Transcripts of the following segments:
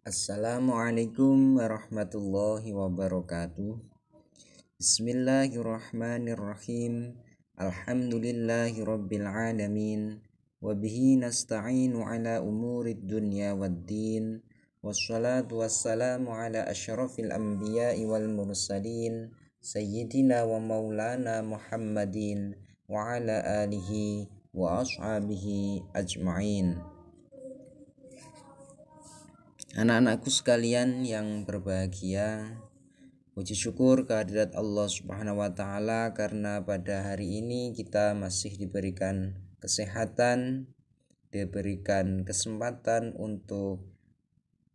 Assalamualaikum warahmatullahi wabarakatuh. Bismillahirrahmanirrahim. Alhamdulillahi rabbil alamin. Wabihi nasta'inu ala umurid dunya waddin. Wassalatu wassalamu ala asyrafil anbiya'i wal mursalin. Sayyidina wa maulana Muhammadin wa ala alihi wa ashabihi ajma'in. Anak-anakku sekalian yang berbahagia, puji syukur kehadirat Allah Subhanahu wa taala karena pada hari ini kita masih diberikan kesehatan, diberikan kesempatan untuk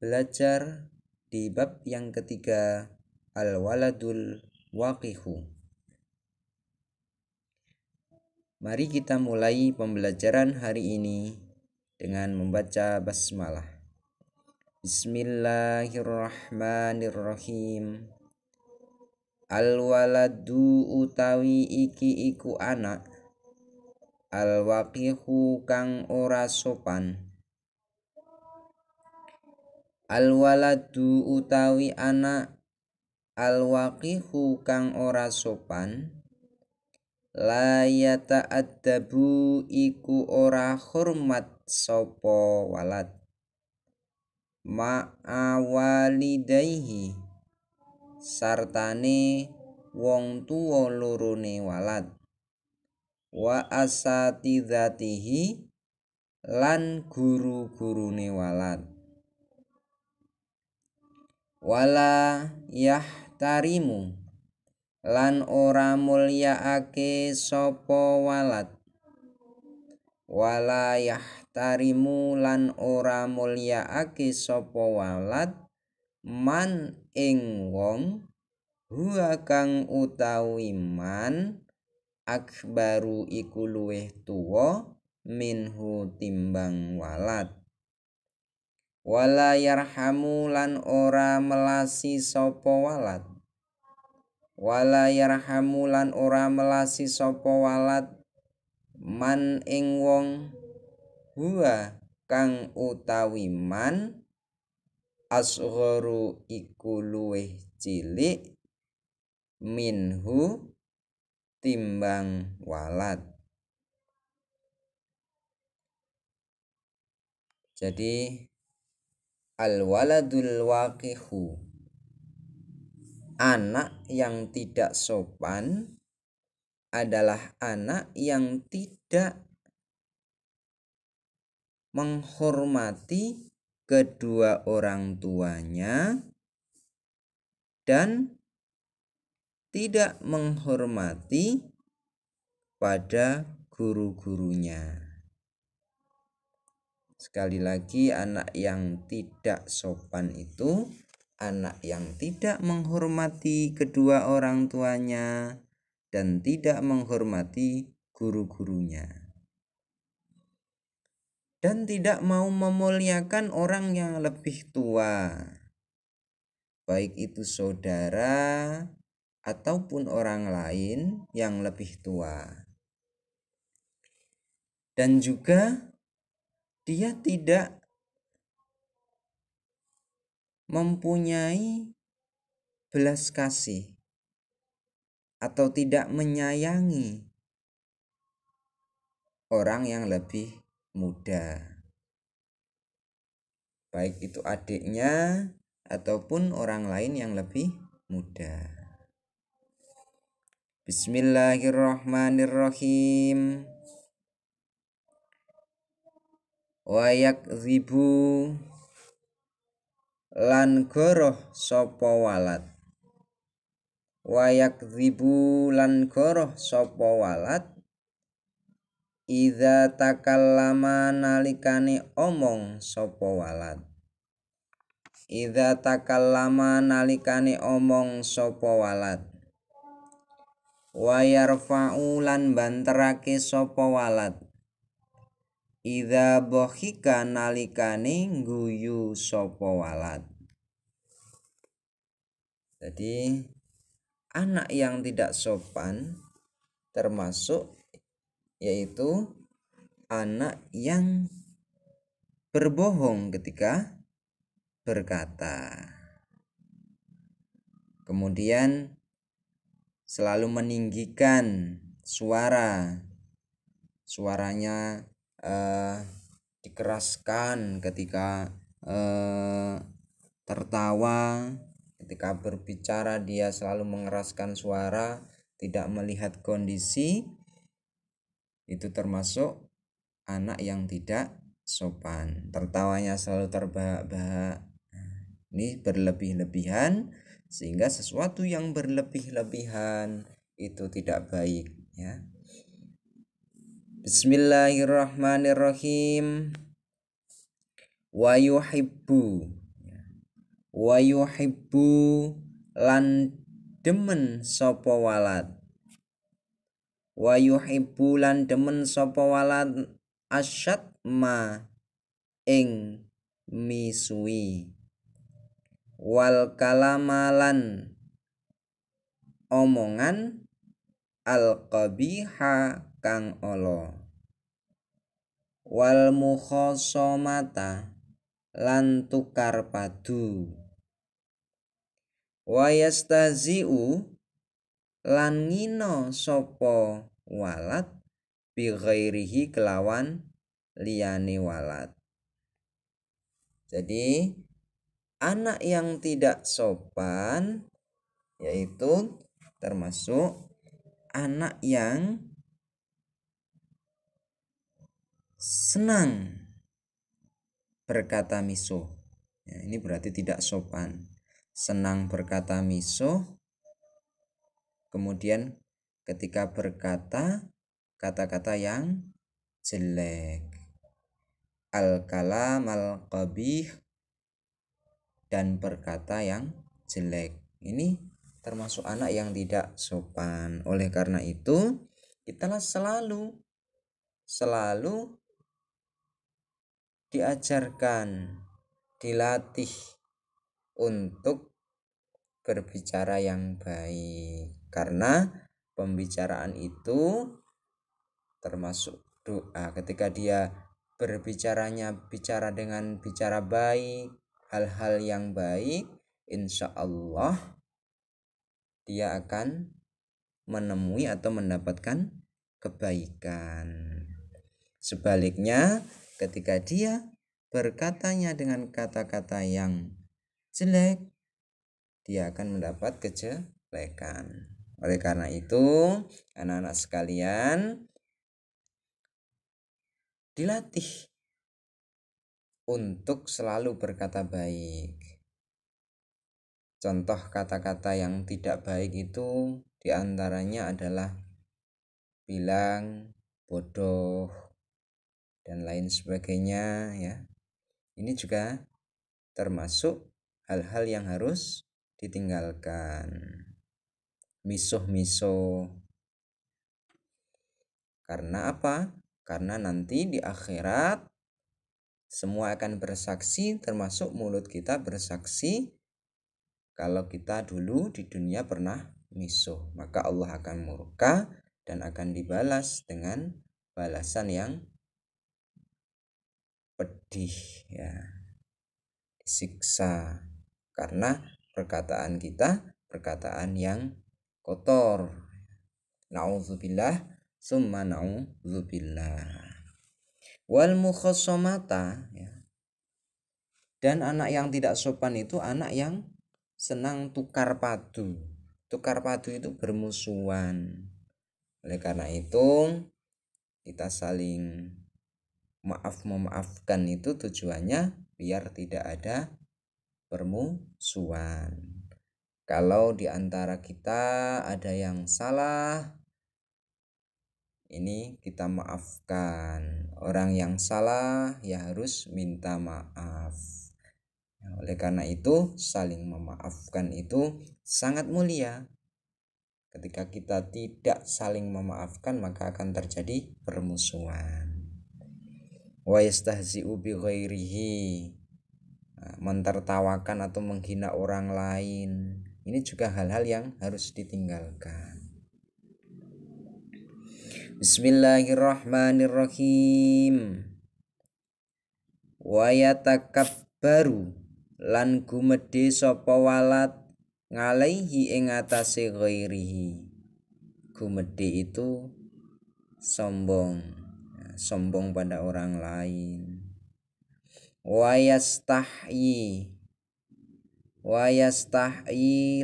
belajar di bab yang ketiga, al-waladul waqihu. Mari kita mulai pembelajaran hari ini dengan membaca basmalah. Bismillahirrahmanirrahim. Al-waladu utawi iki iku anak, al-waqihu kang ora sopan. Al-waladu utawi anak, al-waqihu kang ora sopan. La yata'addabu iku ora hormat sapa walad. Ma'awalidaihi sartane wong tuwa lorone walad, wa asatidatihi lan guru-gurune walad, wala yahtarimu lan ora mulyaake sapa walad, wala yahtarimu lan ora mulyaake sapa walad man ing wong huwa kang utawi man akbaru iku luwih tuwa minhu timbang walad, wala yarhamu lan ora melasi sapa walad, wala yarhamu lan ora melasi sapa walad man ing wong huwa kang utawi man asgharu iku luwih cilik minhu timbang walad. Jadi al-waladul waqihu, anak yang tidak sopan adalah anak yang tidak menghormati kedua orang tuanya dan tidak menghormati pada guru-gurunya. Sekali lagi, anak yang tidak sopan itu anak yang tidak menghormati kedua orang tuanya dan tidak menghormati guru-gurunya, dan tidak mau memuliakan orang yang lebih tua, baik itu saudara ataupun orang lain yang lebih tua. Dan juga dia tidak mempunyai belas kasih atau tidak menyayangi orang yang lebih muda, baik itu adiknya ataupun orang lain yang lebih muda. Bismillahirrahmanirrahim. Wa yakzibu lan goroh sapa walad, wa yakzibu lan goroh sapa walad idza takallama nalikane omong sapa walad, idza takallama nalikane omong sapa walad, wa yarfa'u lan banterake sapa walad idza dhahika nalikane guyu sapa walad. Jadi anak yang tidak sopan termasuk yaitu anak yang berbohong ketika berkata. Kemudian selalu meninggikan suaranya dikeraskan ketika tertawa, ketika berbicara dia selalu mengeraskan suara, tidak melihat kondisi. Itu termasuk anak yang tidak sopan. Tertawanya selalu terbahak-bahak, ini berlebih-lebihan, sehingga sesuatu yang berlebih-lebihan itu tidak baik ya. Bismillahirrahmanirrahim. Wa yuhibbu lan demen sapa walad. Wa yuhibbu lan demen sapa walad asyad ma ing misui. Wal kalamalan omongan al qabiha kang ala. Wal mukhasomata lan tukar padu. Wa yastahzi'u lan ngino sapa walad bi ghairihi kelawan liyane walad. Jadi anak yang tidak sopan yaitu termasuk anak yang senang berkata misuh. Ya, ini berarti tidak sopan. Senang berkata misuh, kemudian ketika berkata kata-kata yang jelek. Al-kalam al-qabih, dan berkata yang jelek. Ini termasuk anak yang tidak sopan. Oleh karena itu, kita selalu diajarkan, dilatih untuk berbicara yang baik. Karena pembicaraan itu termasuk doa. Ketika dia bicara dengan bicara baik, hal-hal yang baik, insya Allah dia akan menemui atau mendapatkan kebaikan. Sebaliknya, ketika dia berkatanya dengan kata-kata yang jelek, dia akan mendapat kejelekan. Oleh karena itu, anak-anak sekalian, dilatih untuk selalu berkata baik. Contoh kata-kata yang tidak baik itu diantaranya adalah bilang bodoh dan lain sebagainya ya. Ini juga termasuk hal-hal yang harus ditinggalkan. Misuh-misuh. Karena apa? Karena nanti di akhirat semua akan bersaksi, termasuk mulut kita bersaksi kalau kita dulu di dunia pernah misuh. Maka Allah akan murka dan akan dibalas dengan balasan yang pedih ya, disiksa karena perkataan kita perkataan yang kotor. Na'udzubillah summa na'udzubillah. Wal mukhasomata ya. Dan anak yang tidak sopan itu anak yang senang tukar padu. Tukar padu itu bermusuhan. Oleh karena itu kita saling memaafkan itu tujuannya biar tidak ada permusuhan. Kalau di antara kita ada yang salah, ini kita maafkan. Orang yang salah ya harus minta maaf. Oleh karena itu saling memaafkan itu sangat mulia. Ketika kita tidak saling memaafkan maka akan terjadi permusuhan. Wa yastahzi'u bi ghairihi, mentertawakan atau menghina orang lain. Ini juga hal-hal yang harus ditinggalkan. Bismillahirrahmanirrahim. Wa yatakabbaru lan gumedhe sapa walad ngalaihi ing atase ghairihi. Gumedhe itu sombong, sombong pada orang lain. Wayastahyi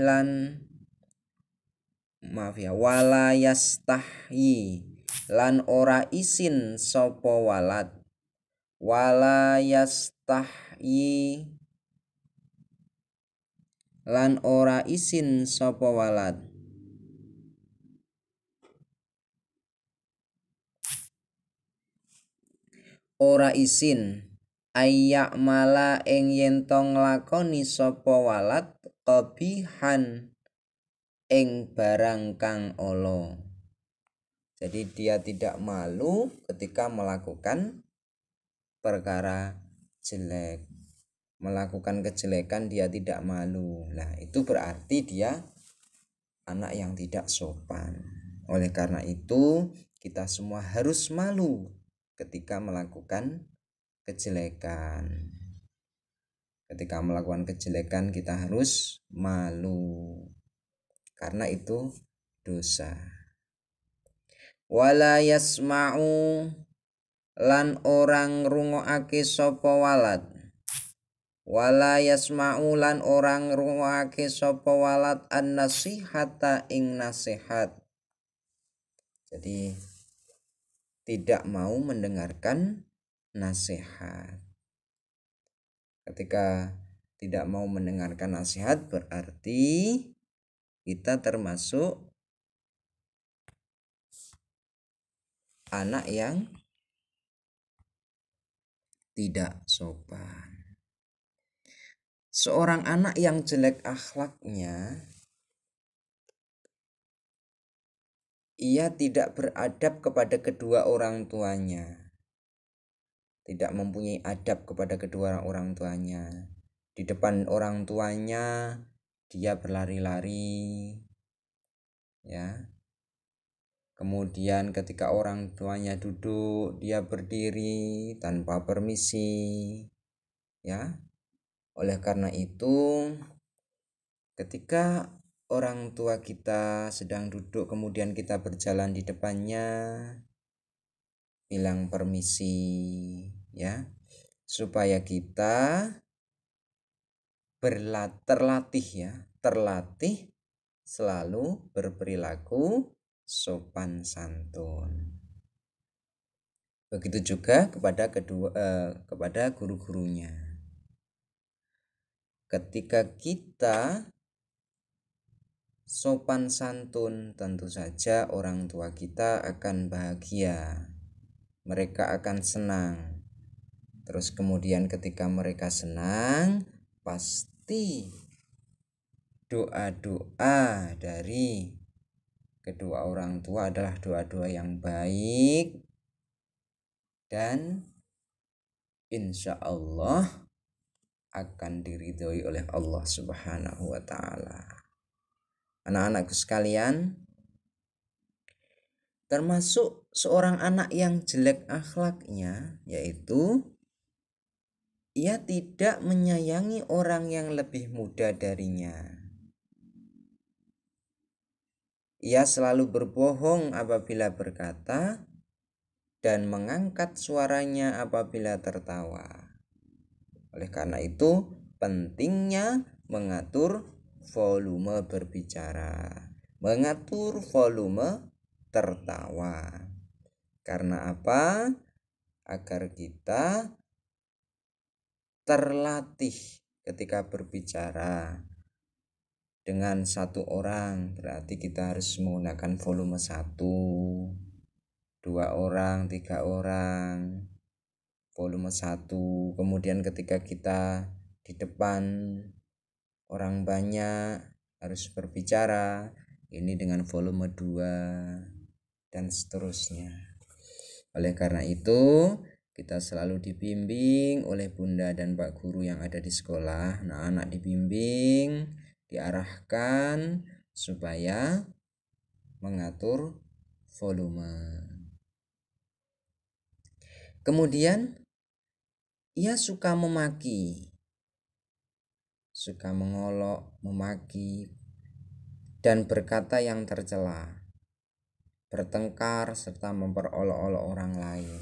lan wala yastahyi lan ora isin sapa walad. Wala yastahyi lan ora isin sapa walad. Ora isin ayyak mala ing yen to nglakoni sapa walad qabihan ing barang kang ala. Jadi dia tidak malu ketika melakukan perkara jelek, melakukan kejelekan dia tidak malu. Nah, itu berarti dia anak yang tidak sopan. Oleh karena itu, kita semua harus malu ketika melakukan kejelekan. Ketika melakukan kejelekan kita harus malu. Karena itu dosa. Wala yasma'u lan orang ngrungokake sapa walad. Wala yasma'u lan orang ngrungokake sapa walad an-nasihata ing nasihat. Jadi tidak mau mendengarkan nasihat. Ketika tidak mau mendengarkan nasihat berarti kita termasuk anak yang tidak sopan. Seorang anak yang jelek akhlaknya, ia tidak beradab kepada kedua orang tuanya. Tidak mempunyai adab kepada kedua orang tuanya. Di depan orang tuanya dia berlari-lari, ya. Kemudian ketika orang tuanya duduk, dia berdiri tanpa permisi, ya. Oleh karena itu, ketika orang tua kita sedang duduk kemudian kita berjalan di depannya, bilang permisi, ya, supaya kita terlatih selalu berperilaku sopan santun. Begitu juga kepada guru-gurunya. Ketika kita sopan santun, tentu saja orang tua kita akan bahagia. Mereka akan senang. Terus kemudian ketika mereka senang, pasti doa-doa dari kedua orang tua adalah doa-doa yang baik dan insya Allah akan diridhoi oleh Allah Subhanahu wa ta'ala. Anak-anakku sekalian, termasuk seorang anak yang jelek akhlaknya, yaitu ia tidak menyayangi orang yang lebih muda darinya. Ia selalu berbohong apabila berkata dan mengangkat suaranya apabila tertawa. Oleh karena itu, pentingnya mengatur volume berbicara, mengatur volume tertawa. Karena apa? Agar kita terlatih ketika berbicara dengan satu orang, berarti kita harus menggunakan volume 1, 2 orang, 3 orang, volume 1. Kemudian ketika kita di depan orang banyak harus berbicara, ini dengan volume 2 dan seterusnya. Oleh karena itu, kita selalu dibimbing oleh bunda dan pak guru yang ada di sekolah. Anak-anak dibimbing, diarahkan supaya mengatur volume. Kemudian ia suka memaki. suka mengolok, memaki, dan berkata yang tercela, bertengkar serta memperolok-olok orang lain.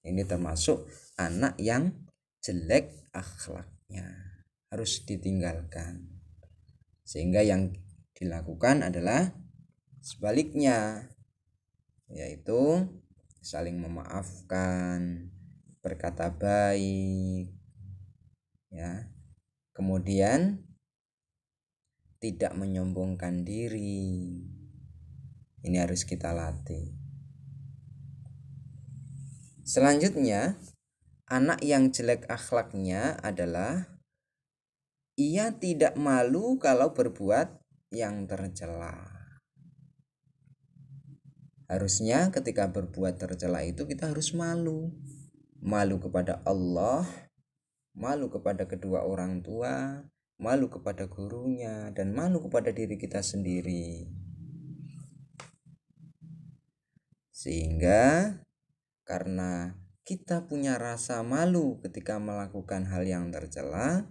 Ini termasuk anak yang jelek akhlaknya, harus ditinggalkan. Sehingga yang dilakukan adalah sebaliknya, yaitu saling memaafkan, berkata baik, ya. Kemudian tidak menyombongkan diri. Ini harus kita latih. Selanjutnya, anak yang jelek akhlaknya adalah ia tidak malu kalau berbuat yang tercela. Harusnya ketika berbuat tercela itu kita harus malu. Malu kepada Allah, malu kepada kedua orang tua, malu kepada gurunya, dan malu kepada diri kita sendiri. Sehingga karena kita punya rasa malu ketika melakukan hal yang tercela,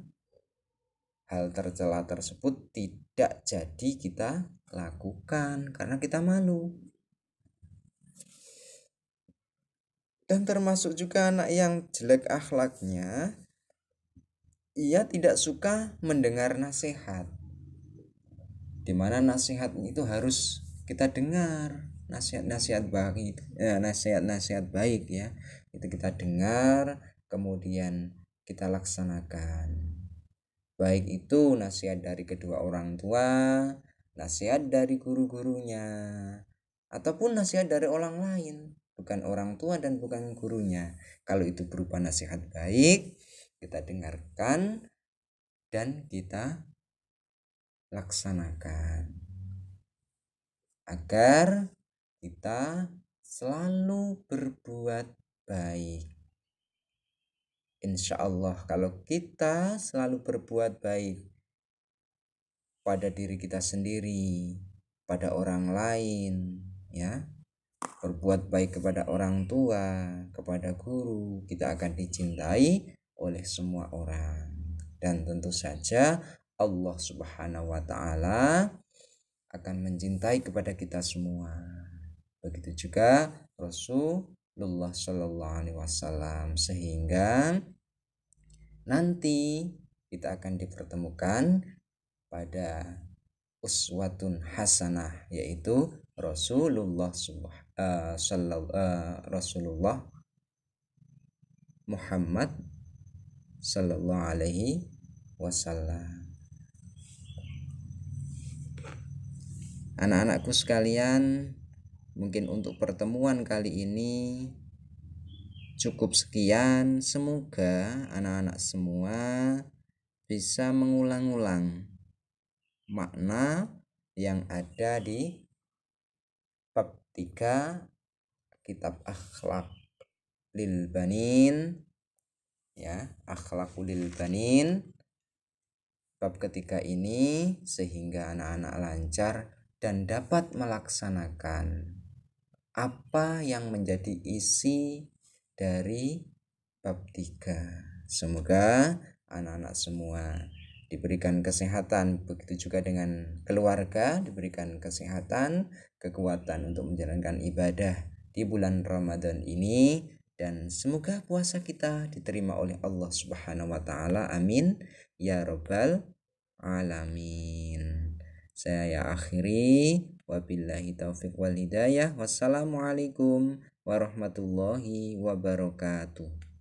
hal tercela tersebut tidak jadi kita lakukan karena kita malu. Dan termasuk juga anak yang jelek akhlaknya, ia tidak suka mendengar nasihat, dimana nasihat itu harus kita dengar, nasihat baik, nasihat baik ya, itu kita dengar, kemudian kita laksanakan. Baik itu nasihat dari kedua orang tua, nasihat dari guru-gurunya, ataupun nasihat dari orang lain, bukan orang tua dan bukan gurunya. Kalau itu berupa nasihat baik, kita dengarkan dan kita laksanakan agar kita selalu berbuat baik. Insya Allah kalau kita selalu berbuat baik pada diri kita sendiri, pada orang lain, ya, berbuat baik kepada orang tua, kepada guru, kita akan dicintai oleh semua orang. Dan tentu saja Allah Subhanahu wa Ta'ala akan mencintai kepada kita semua. Begitu juga Rasulullah Shallallahu Alaihi Wasallam, sehingga nanti kita akan dipertemukan pada uswatun hasanah, yaitu Rasulullah Muhammad Sallallahu Alaihi Wasallam. Anak-anakku sekalian, mungkin untuk pertemuan kali ini cukup sekian. Semoga anak-anak semua bisa mengulang-ulang makna yang ada di bab 3 kitab Akhlaq lil Banin, ya, Akhlaqul lil Banin, bab ketiga ini, sehingga anak-anak lancar dan dapat melaksanakan apa yang menjadi isi dari bab 3. Semoga anak-anak semua diberikan kesehatan, begitu juga dengan keluarga diberikan kesehatan, kekuatan untuk menjalankan ibadah di bulan Ramadan ini, dan semoga puasa kita diterima oleh Allah Subhanahu wa Ta'ala. Amin ya rabbal alamin. Saya akhiri, wabillahi taufiq wal hidayah. Wassalamualaikum warahmatullahi wabarakatuh.